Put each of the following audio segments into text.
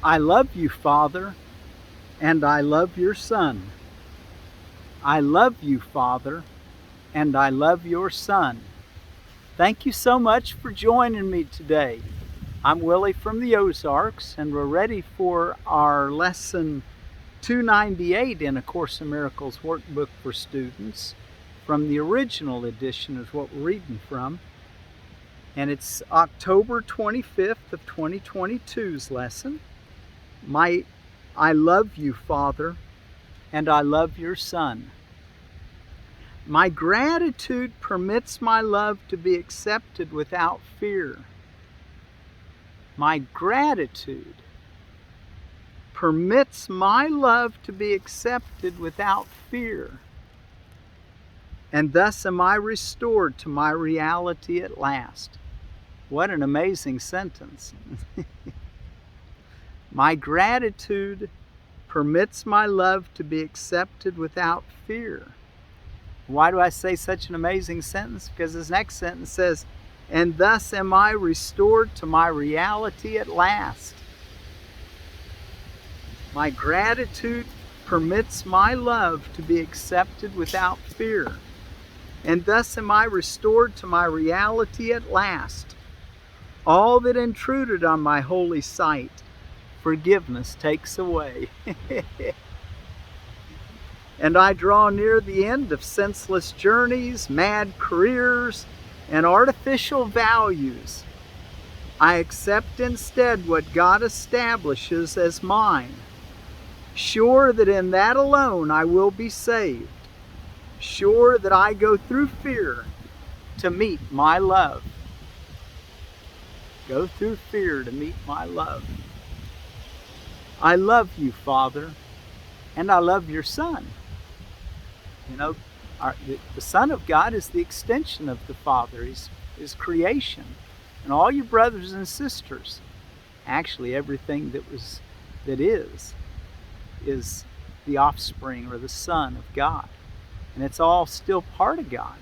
I love you, Father, and I love your Son. I love you, Father, and I love your Son. Thank you so much for joining me today. I'm Willie from the Ozarks, and we're ready for our lesson 298 in A Course in Miracles workbook for students. From the original edition is what we're reading from. And it's October 25th of 2022's lesson. I love you, Father, and I love your Son. My gratitude permits my love to be accepted without fear. My gratitude permits my love to be accepted without fear. And thus am I restored to my reality at last. What an amazing sentence. My gratitude permits my love to be accepted without fear. Why do I say such an amazing sentence? Because this next sentence says, and thus am I restored to my reality at last. My gratitude permits my love to be accepted without fear. And thus am I restored to my reality at last. All that intruded on my holy sight, forgiveness takes away. And I draw near the end of senseless journeys, mad careers, and artificial values. I accept instead what God establishes as mine, sure that in that alone I will be saved, sure that I go through fear to meet my love. Go through fear to meet my love. I love you, Father, and I love your Son. You know, the Son of God is the extension of the Father. He's His creation. And all your brothers and sisters, actually everything that is the offspring or the Son of God. And it's all still part of God.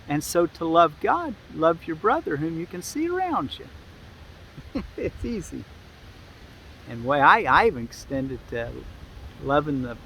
And so to love God, love your brother whom you can see around you. It's easy. And way I even extended to loving the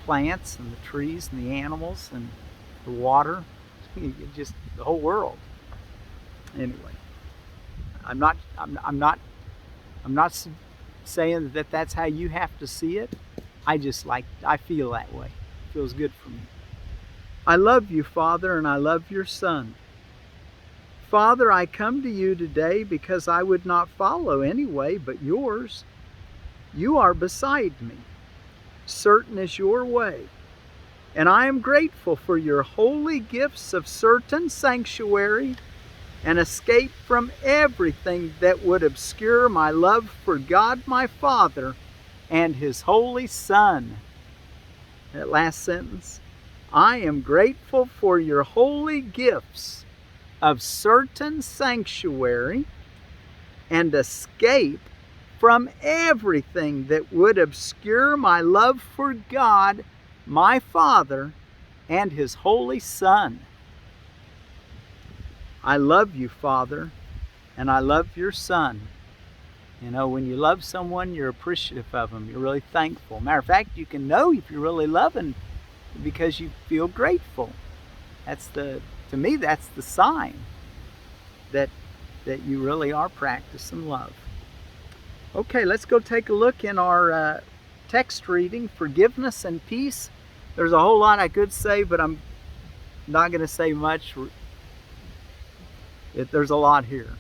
plants and the trees and the animals and the water, just the whole world. Anyway, I'm not saying that that's how you have to see it. I feel that way. It feels good for me. I love you, Father, and I love your Son. Father, I come to you today because I would not follow any way but yours. You are beside me. Certain is your way. And I am grateful for your holy gifts of certain sanctuary and escape from everything that would obscure my love for God my Father and His Holy Son. That last sentence. I am grateful for your holy gifts of certain sanctuary and escape from everything that would obscure my love for God, my Father, and His Holy Son. I love you, Father, and I love your Son. You know, when you love someone, you're appreciative of them. You're really thankful. Matter of fact, you can know if you're really loving because you feel grateful. To me, that's the sign that you really are practicing love. Okay, let's go take a look in our text reading, Forgiveness and Peace. There's a whole lot I could say, but I'm not going to say much. There's a lot here.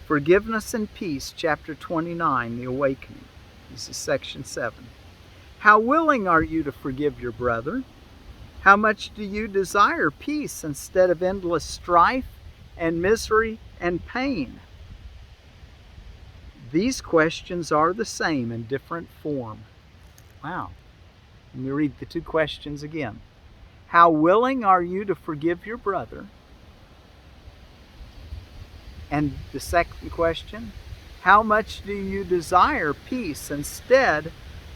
Forgiveness and Peace, chapter 29, The Awakening. This is section 7. How willing are you to forgive your brother? How much do you desire peace instead of endless strife and misery and pain? These questions are the same in different form. Wow. Let me read the two questions again. How willing are you to forgive your brother? And the second question, how much do you desire peace instead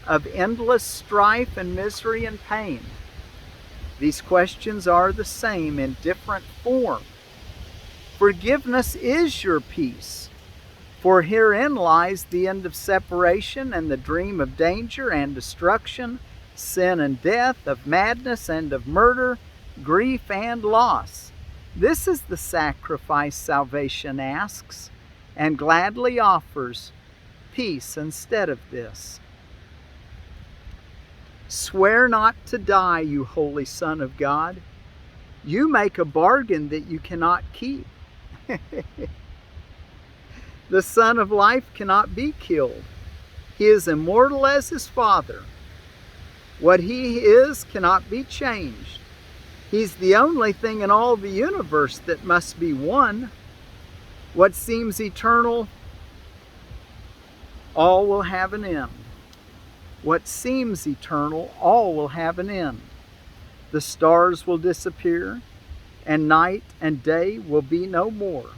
of endless strife and misery and pain? These questions are the same in different form. Forgiveness is your peace. For herein lies the end of separation and the dream of danger and destruction, sin and death, of madness and of murder, grief and loss. This is the sacrifice salvation asks, and gladly offers peace instead of this. Swear not to die, you holy Son of God. You make a bargain that you cannot keep. The Son of Life cannot be killed. He is immortal as his Father. What he is cannot be changed. He's the only thing in all the universe that must be one. What seems eternal, all will have an end. What seems eternal, all will have an end. The stars will disappear, and night and day will be no more.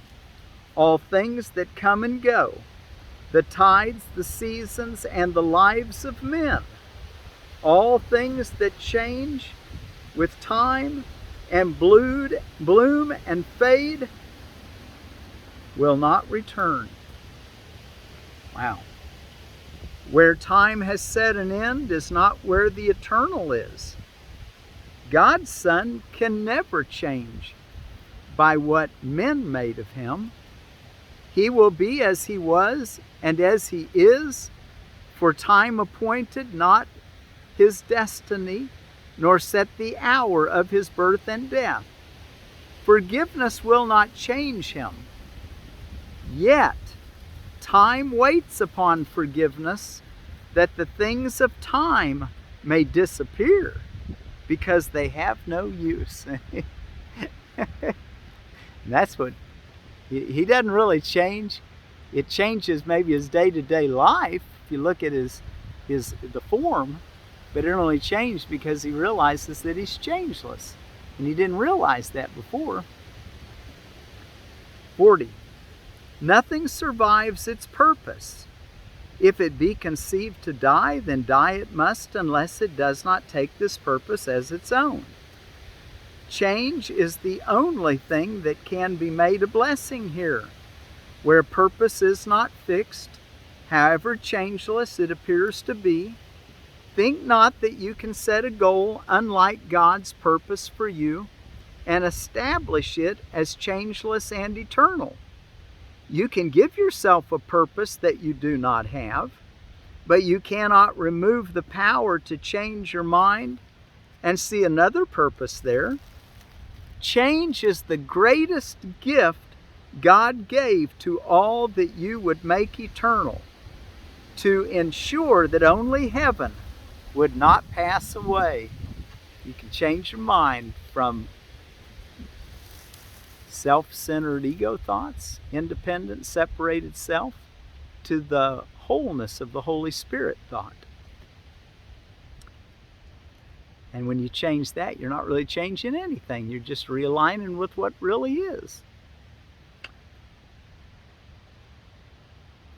All things that come and go, the tides, the seasons, and the lives of men, all things that change with time and bloom and fade, will not return. Wow. Where time has set an end is not where the eternal is. God's Son can never change by what men made of him. He will be as he was and as he is, for time appointed not his destiny, nor set the hour of his birth and death. Forgiveness will not change him. Yet time waits upon forgiveness, that the things of time may disappear, because they have no use. That's what he doesn't really change. It changes maybe his day-to-day life if you look at the form, but it only changed because he realizes that he's changeless, and he didn't realize that before. 40. Nothing survives its purpose. If it be conceived to die, then die it must, unless it does not take this purpose as its own. Change is the only thing that can be made a blessing here, where purpose is not fixed, however changeless it appears to be. Think not that you can set a goal unlike God's purpose for you and establish it as changeless and eternal. You can give yourself a purpose that you do not have, but you cannot remove the power to change your mind and see another purpose there. Change is the greatest gift God gave to all that you would make eternal, to ensure that only heaven would not pass away. You can change your mind from self-centered ego thoughts, independent, separated self, to the wholeness of the Holy Spirit thought. And when you change that, you're not really changing anything. You're just realigning with what really is.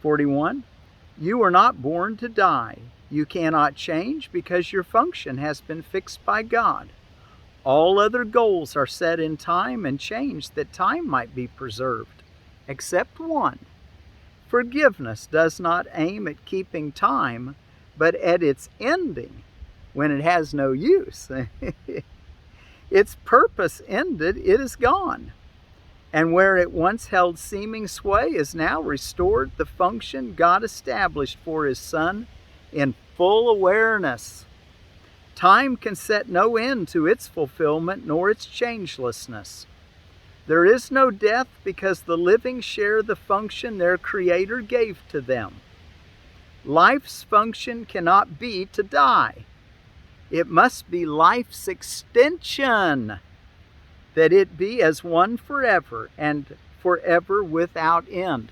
41. You were not born to die. You cannot change because your function has been fixed by God. All other goals are set in time and changed that time might be preserved, except one. Forgiveness does not aim at keeping time, but at its ending when it has no use. Its purpose ended, it is gone. And where it once held seeming sway is now restored the function God established for his Son in full awareness. Time can set no end to its fulfillment nor its changelessness. There is no death because the living share the function their Creator gave to them. Life's function cannot be to die. It must be life's extension, that it be as one forever and forever without end.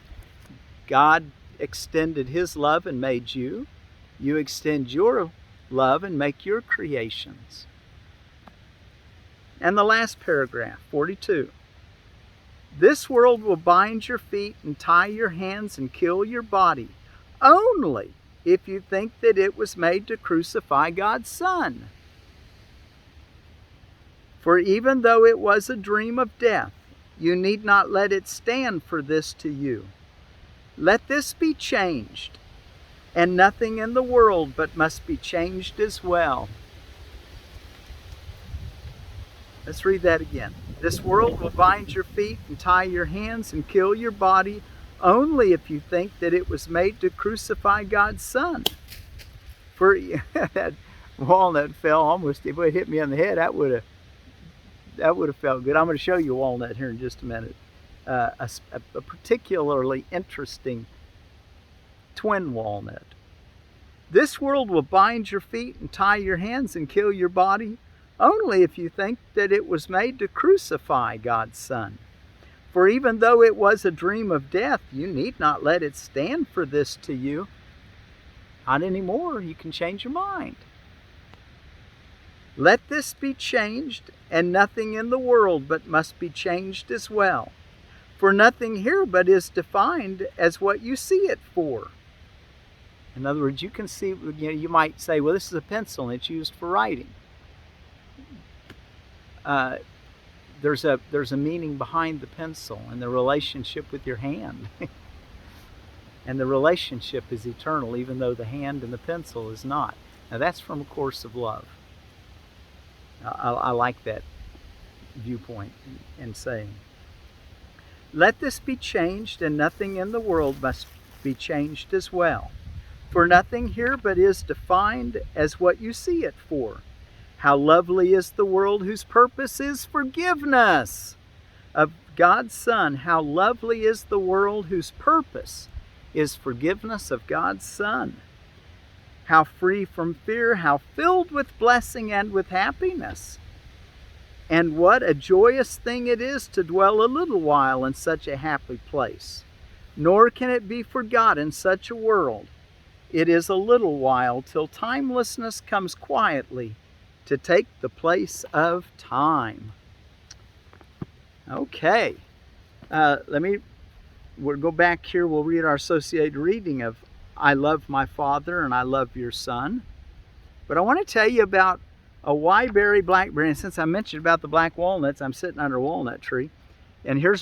God extended his love and made you. You extend your love and make your creations. And the last paragraph, 42. This world will bind your feet and tie your hands and kill your body, only if you think that it was made to crucify God's Son. For even though it was a dream of death, you need not let it stand for this to you. Let this be changed, and nothing in the world but must be changed as well. Let's read that again. This world will bind your feet and tie your hands and kill your body only if you think that it was made to crucify God's Son. For that walnut fell almost, if it hit me on the head, that would have felt good. I'm going to show you a walnut here in just a minute. A particularly interesting twin walnut. This world will bind your feet and tie your hands and kill your body only if you think that it was made to crucify God's Son. For even though it was a dream of death, you need not let it stand for this to you. Not anymore. You can change your mind. Let this be changed, and nothing in the world but must be changed as well. For nothing here but is defined as what you see it for. In other words, you can see, you might say, well, this is a pencil and it's used for writing. There's a meaning behind the pencil and the relationship with your hand. And the relationship is eternal, even though the hand and the pencil is not. Now that's from A Course of Love. I like that viewpoint and saying. Let this be changed, and nothing in the world must be changed as well. For nothing here but is defined as what you see it for. How lovely is the world whose purpose is forgiveness of God's Son. How lovely is the world whose purpose is forgiveness of God's Son. How free from fear, how filled with blessing and with happiness. And what a joyous thing it is to dwell a little while in such a happy place. Nor can it be forgot in such a world. It is a little while till timelessness comes quietly to take the place of time. Okay, we'll go back here. We'll read our associated reading of I love my Father and I love your Son. But I want to tell you about a Wyeberry blackberry. And since I mentioned about the black walnuts, I'm sitting under a walnut tree. And here's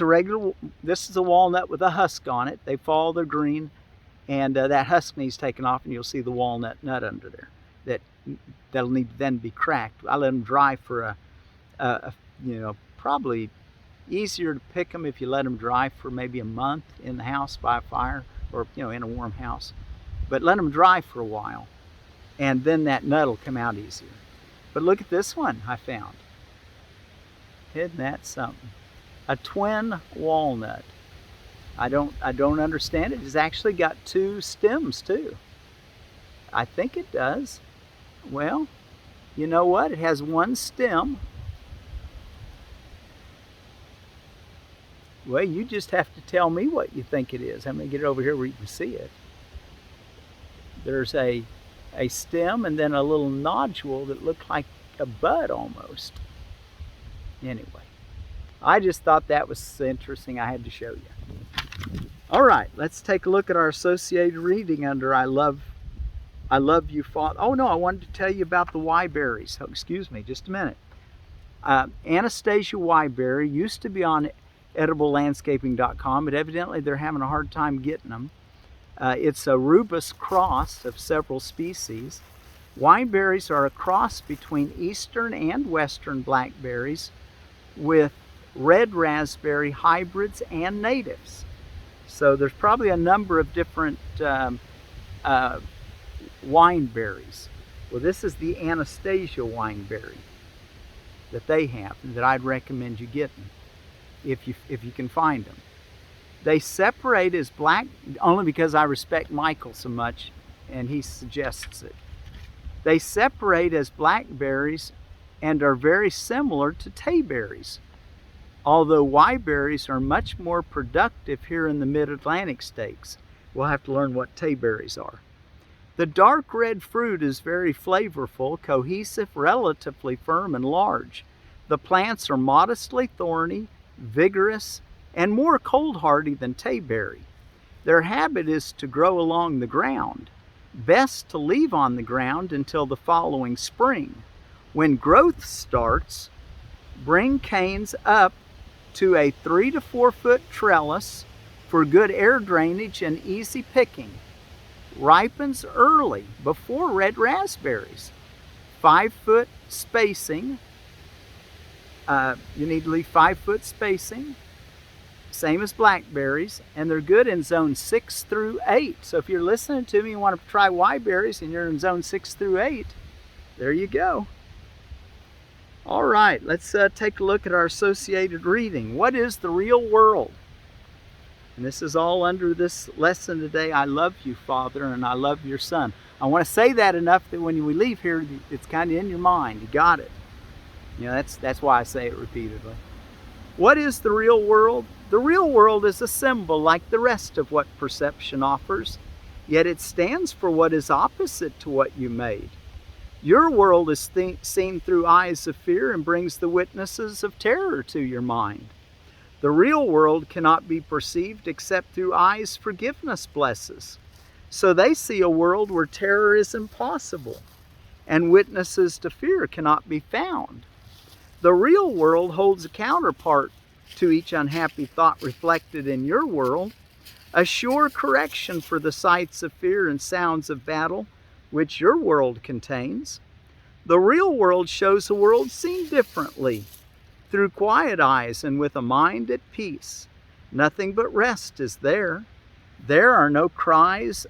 this is a walnut with a husk on it. They fall, they're green. And that husk needs taken off, and you'll see the walnut nut under there. That'll need to then be cracked. I let them dry for probably easier to pick them if you let them dry for maybe a month in the house by a fire, or in a warm house. But let them dry for a while, and then that nut will come out easier. But look at this one I found. Isn't that something? A twin walnut. I don't understand it. It's actually got two stems too. I think it does. Well, you know what? It has one stem. Well, you just have to tell me what you think it is. I'm going to get it over here where you can see it. There's a stem and then a little nodule that looked like a bud almost. Anyway, I just thought that was interesting. I had to show you. All right, let's take a look at our associated reading under I love you, Father. Oh no, I wanted to tell you about the Wyeberries. Oh, excuse me, just a minute. Anastasia Wyeberry used to be on ediblelandscaping.com, but evidently they're having a hard time getting them. It's a Rubus cross of several species. Wyeberries are a cross between eastern and western blackberries with red raspberry hybrids and natives. So there's probably a number of different wineberries. Well, this is the Anastasia wineberry that they have, and that I'd recommend you getting if you can find them. They separate as black, only because I respect Michael so much and he suggests it. They separate as blackberries and are very similar to Tayberries, although Wyeberries are much more productive here in the mid-Atlantic states. We'll have to learn what Tayberries are. The dark red fruit is very flavorful, cohesive, relatively firm, and large. The plants are modestly thorny, vigorous, and more cold-hardy than Tayberry. Their habit is to grow along the ground, best to leave on the ground until the following spring. When growth starts, bring canes up to a 3 to 4 foot trellis for good air drainage and easy picking. Ripens early, before red raspberries. 5-foot spacing. You need to leave 5-foot spacing. Same as blackberries, and they're good in zone 6 through 8. So if you're listening to me and want to try Wyeberries and you're in zone 6 through 8, there you go. All right, let's take a look at our associated reading. What is the real world? And this is all under this lesson today. I love you, Father, and I love your Son. I want to say that enough that when we leave here, it's kind of in your mind. You got it. You know, that's why I say it repeatedly. What is the real world? The real world is a symbol like the rest of what perception offers, yet it stands for what is opposite to what you made. Your world is seen through eyes of fear and brings the witnesses of terror to your mind. The real world cannot be perceived except through eyes forgiveness blesses. So they see a world where terror is impossible and witnesses to fear cannot be found. The real world holds a counterpart to each unhappy thought reflected in your world, a sure correction for the sights of fear and sounds of battle which your world contains. The real world shows a world seen differently, through quiet eyes and with a mind at peace. Nothing but rest is there. There are no cries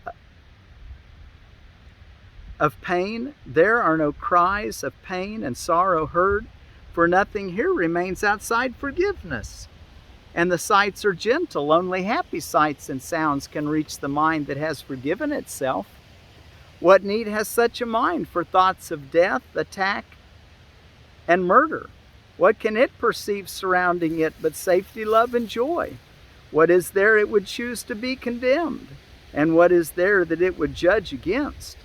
of pain. There are no cries of pain and sorrow heard, for nothing here remains outside forgiveness. And the sights are gentle. Only happy sights and sounds can reach the mind that has forgiven itself. What need has such a mind for thoughts of death, attack, and murder? What can it perceive surrounding it but safety, love, and joy? What is there it would choose to be condemned? And what is there that it would judge against?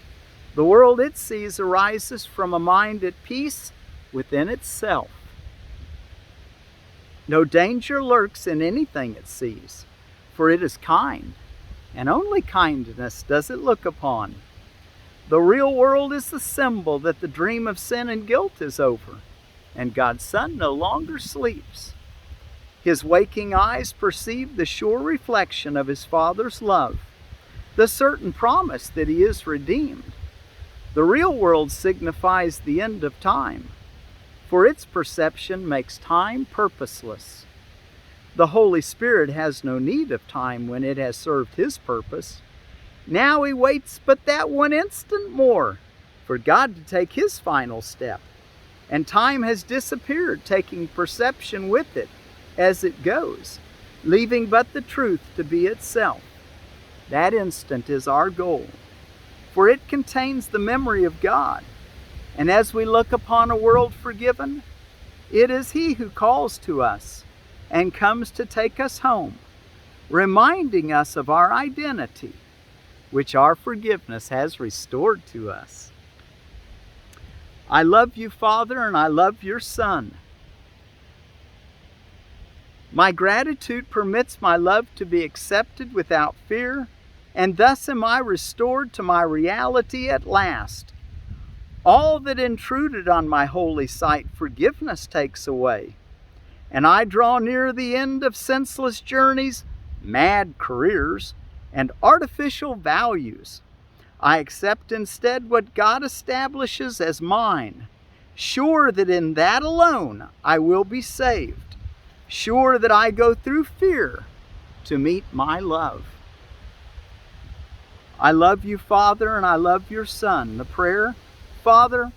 The world it sees arises from a mind at peace within itself. No danger lurks in anything it sees, for it is kind, and only kindness does it look upon. The real world is the symbol that the dream of sin and guilt is over, and God's Son no longer sleeps. His waking eyes perceive the sure reflection of his Father's love, the certain promise that he is redeemed. The real world signifies the end of time, for its perception makes time purposeless. The Holy Spirit has no need of time when it has served his purpose. Now he waits but that one instant more for God to take his final step. And time has disappeared, taking perception with it as it goes, leaving but the truth to be itself. That instant is our goal, for it contains the memory of God. And as we look upon a world forgiven, it is he who calls to us and comes to take us home, reminding us of our identity, which our forgiveness has restored to us. I love you, Father, and I love your Son. My gratitude permits my love to be accepted without fear, and thus am I restored to my reality at last. All that intruded on my holy sight forgiveness takes away, and I draw near the end of senseless journeys, mad careers, and artificial values. I accept instead what God establishes as mine, sure that in that alone I will be saved, sure that I go through fear to meet my love. I love you, Father, and I love your Son. The prayer, Father,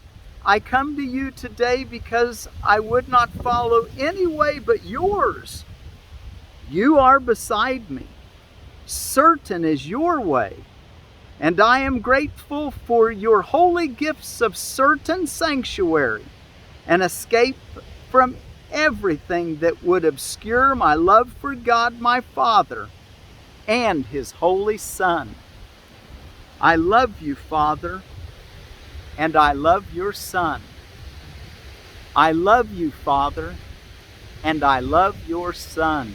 I come to you today because I would not follow any way but yours. You are beside me. Certain is your way, and I am grateful for your holy gifts of certain sanctuary and escape from everything that would obscure my love for God my Father and his holy Son. I love you, Father, and I love your Son. I love you, Father, and I love your Son.